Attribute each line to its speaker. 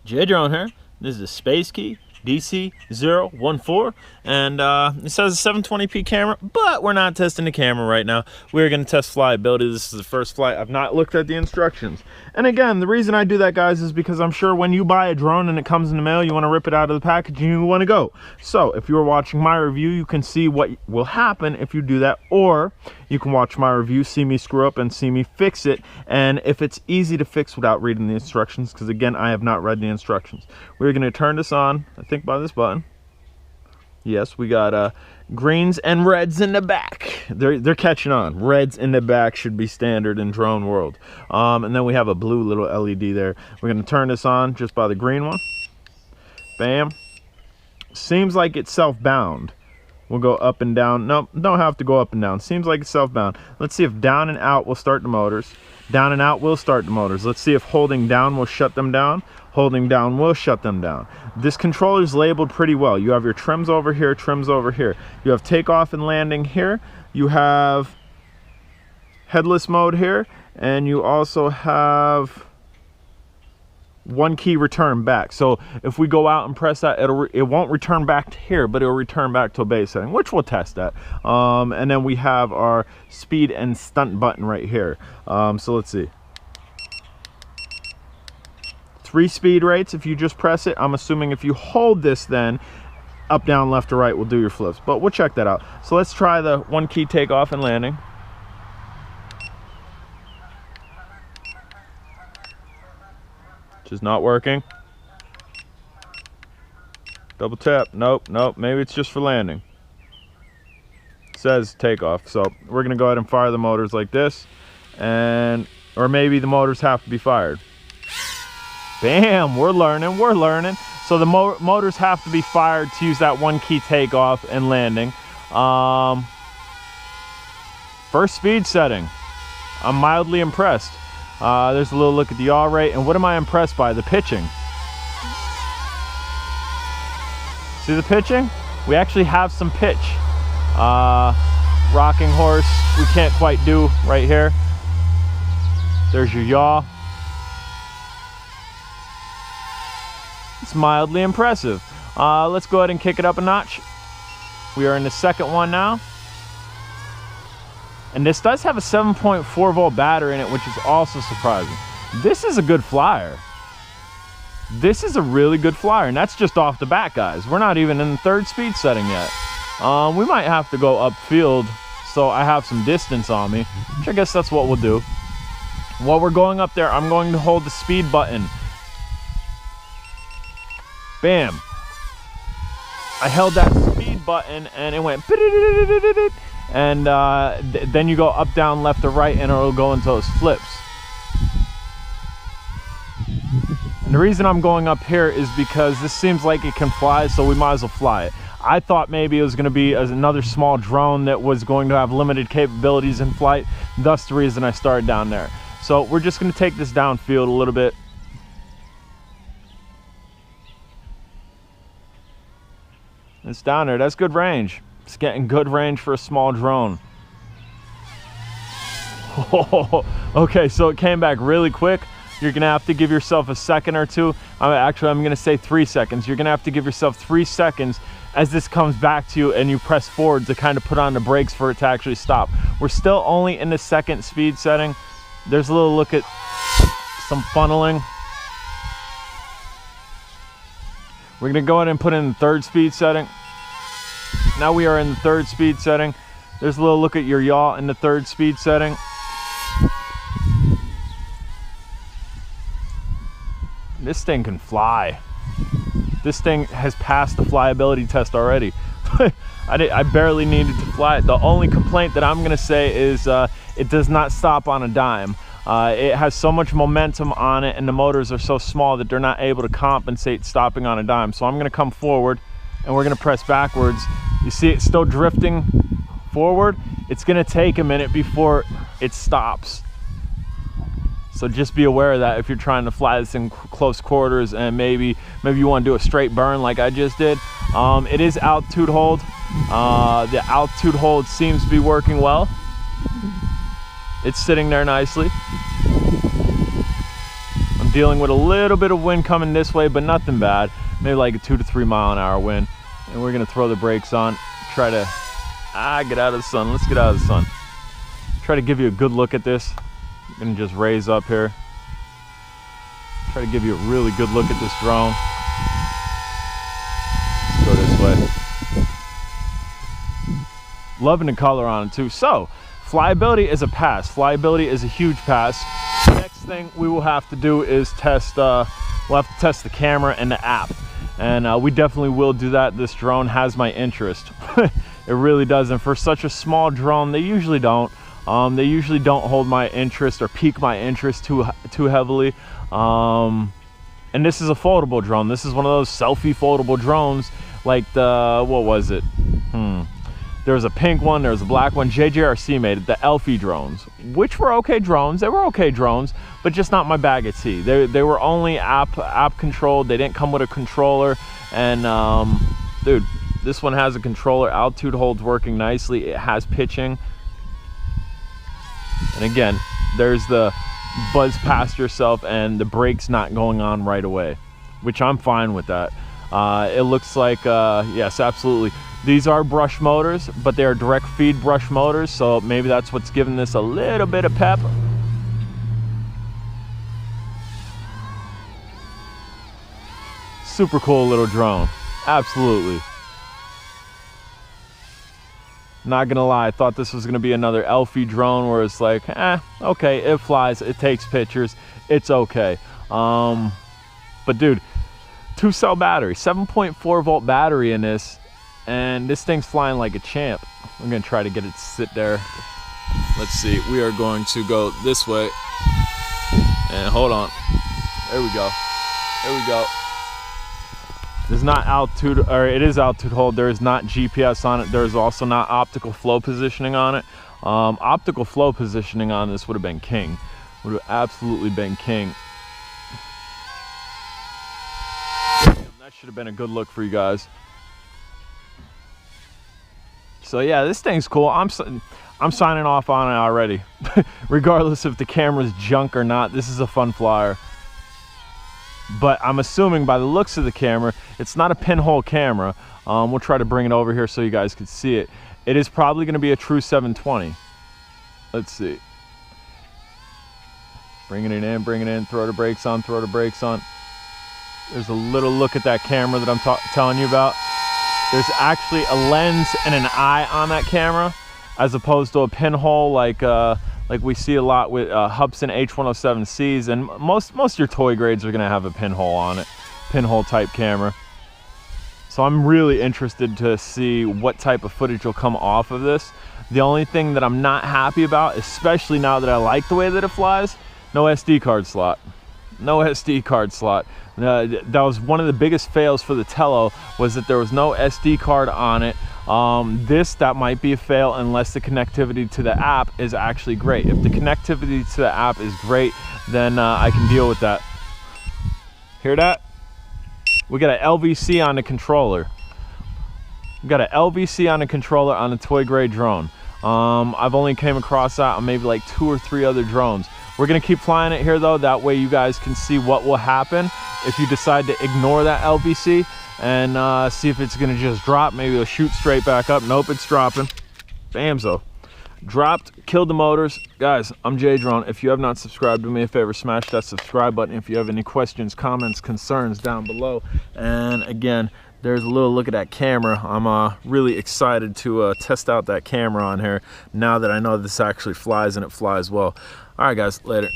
Speaker 1: J-Drone here. This is a Spacekey DC014, and it says a 720p camera, but we're not testing the camera right now. We're going to test flyability. This is the first flight. I've not looked at the instructions. And again, the reason I do that, guys, is because I'm sure when you buy a drone and it comes in the mail, you want to rip it out of the package and you want to go. So if you're watching my review, you can see what will happen if you do that, or you can watch my review, see me screw up and see me fix it. And if it's easy to fix without reading the instructions, because again, I have not read the instructions. We're going to turn this on, I think by this button. Yes, we got greens and reds in the back. They're catching on. Reds in the back should be standard in drone world. And then we have a blue little LED there. We're going to turn this on just by the green one. Bam. Seems like it's self-bound. We'll go up and down. Nope, don't have to go up and down. Seems like it's self-bound. Let's see if down and out will start the motors. Down and out will start the motors. Let's see if holding down will shut them down. Holding down will shut them down. This controller is labeled pretty well. You have your trims over here, trims over here. You have takeoff and landing here. You have headless mode here. And you also have one key return back. So if we go out and press that, it won't return back to here, but it'll return back to a base setting, which we'll test that. And then we have our speed and stunt button right here. So let's see. 3 speed rates if you just press it. I'm assuming if you hold this, then up, down, left, or right will do your flips, but we'll check that out. So let's try the one key takeoff and landing. Just not working. Double tap. Nope, nope. Maybe it's just for landing. It says takeoff. So we're gonna go ahead and fire the motors like this, or maybe the motors have to be fired. Bam! We're learning. We're learning. So the motors have to be fired to use that one key takeoff and landing. First speed setting. I'm mildly impressed. There's a little look at the yaw rate, and what am I impressed by? The pitching. See the pitching? We actually have some pitch. Rocking horse, we can't quite do right here. There's your yaw. It's mildly impressive. Let's go ahead and kick it up a notch. We are in the second one now. And this does have a 7.4 volt battery in it, which is also surprising. This is a good flyer. This is a really good flyer, and that's just off the bat, guys. We're not even in the third speed setting yet. We might have to go upfield so I have some distance on me, which I guess that's what we'll do. While we're going up there, I'm going to hold the speed button. Bam. I held that speed button and it went, and then you go up, down, left, or right, and it'll go into those flips. And the reason I'm going up here is because this seems like it can fly, so we might as well fly it. I thought maybe it was going to be another small drone that was going to have limited capabilities in flight. Thus the reason I started down there. So we're just going to take this downfield a little bit. It's down there. That's good range. It's getting good range for a small drone. Okay, so it came back really quick. You're gonna have to give yourself a second or two. Actually, I'm gonna say 3 seconds. You're gonna have to give yourself 3 seconds as this comes back to you and you press forward to kind of put on the brakes for it to actually stop. We're still only in the second speed setting. There's a little look at some funneling. We're gonna go ahead and put in the third speed setting. Now we are in the third speed setting. There's a little look at your yaw in the third speed setting. This thing can fly. This thing has passed the flyability test already. I barely needed to fly it. The only complaint that I'm gonna say is it does not stop on a dime. It has so much momentum on it, and the motors are so small that they're not able to compensate stopping on a dime. So I'm gonna come forward and we're gonna press backwards. You see it still drifting forward. It's gonna take a minute before it stops. So just be aware of that if you're trying to fly this in close quarters, and maybe you want to do a straight burn like I just did. It is altitude hold. The altitude hold seems to be working well. It's sitting there nicely. I'm dealing with a little bit of wind coming this way, but nothing bad. Maybe like a 2 to 3 mile an hour wind. And we're gonna throw the brakes on, try to, get out of the sun. Let's get out of the sun. Try to give you a good look at this. I'm gonna just raise up here. Try to give you a really good look at this drone. Let's go this way. Loving the color on it too. So, flyability is a pass. Flyability is a huge pass. Next thing we will have to do is test, we'll have to test the camera and the app. And we definitely will do that. This drone has my interest. It really does. And for such a small drone, they usually don't. They usually don't hold my interest or pique my interest too heavily. And this is a foldable drone. This is one of those selfie foldable drones, like the, what was it? There was a pink one, there was a black one. JJRC made it, the Elfie drones, which were okay drones. They were okay drones, but just not my bag of tea. They were only app controlled. They didn't come with a controller. And dude, this one has a controller. Altitude holds working nicely. It has pitching. And again, there's the buzz past yourself and the brakes not going on right away, which I'm fine with that. It looks like, yes, absolutely. These are brush motors, but they are direct feed brush motors, so maybe that's what's giving this a little bit of pep. Super cool little drone, absolutely. Not gonna lie, I thought this was gonna be another Elfie drone where it's like, okay, it flies, it takes pictures, it's okay. But dude, 2-cell battery, 7.4 volt battery in this, and this thing's flying like a champ. I'm gonna try to get it to sit there. Let's see, we are going to go this way. And hold on, there we go, there we go. There's not altitude, or it is altitude hold. There is not GPS on it. There is also not optical flow positioning on it. Optical flow positioning on this would have been king. Would have absolutely been king. That should have been a good look for you guys. So yeah, this thing's cool. I'm signing off on it already. Regardless if the camera's junk or not, this is a fun flyer. But I'm assuming by the looks of the camera, it's not a pinhole camera. We'll try to bring it over here so you guys can see it. It is probably gonna be a true 720. Let's see. Bringing it in, throw the brakes on, throw the brakes on. There's a little look at that camera that I'm telling you about. There's actually a lens and an eye on that camera, as opposed to a pinhole like we see a lot with Hubsan H107Cs, and most of your toy grades are gonna have a pinhole on it, pinhole type camera. So I'm really interested to see what type of footage will come off of this. The only thing that I'm not happy about, especially now that I like the way that it flies, no SD card slot. No SD card slot. That was one of the biggest fails for the Tello, was that there was no SD card on it. That might be a fail unless the connectivity to the app is actually great. If the connectivity to the app is great, then I can deal with that. Hear that? We got an LVC on the controller. We got an LVC on the controller on a toy grade drone. I've only came across that on maybe like 2 or 3 other drones. We're gonna keep flying it here though, that way you guys can see what will happen if you decide to ignore that LVC and see if it's gonna just drop. Maybe it'll shoot straight back up. Nope, it's dropping. Bamzo. Dropped, killed the motors. Guys, I'm J Drone. If you have not subscribed, do me a favor, smash that subscribe button. If you have any questions, comments, concerns, down below. And again, there's a little look at that camera. I'm really excited to test out that camera on here now that I know this actually flies and it flies well. All right, guys, later.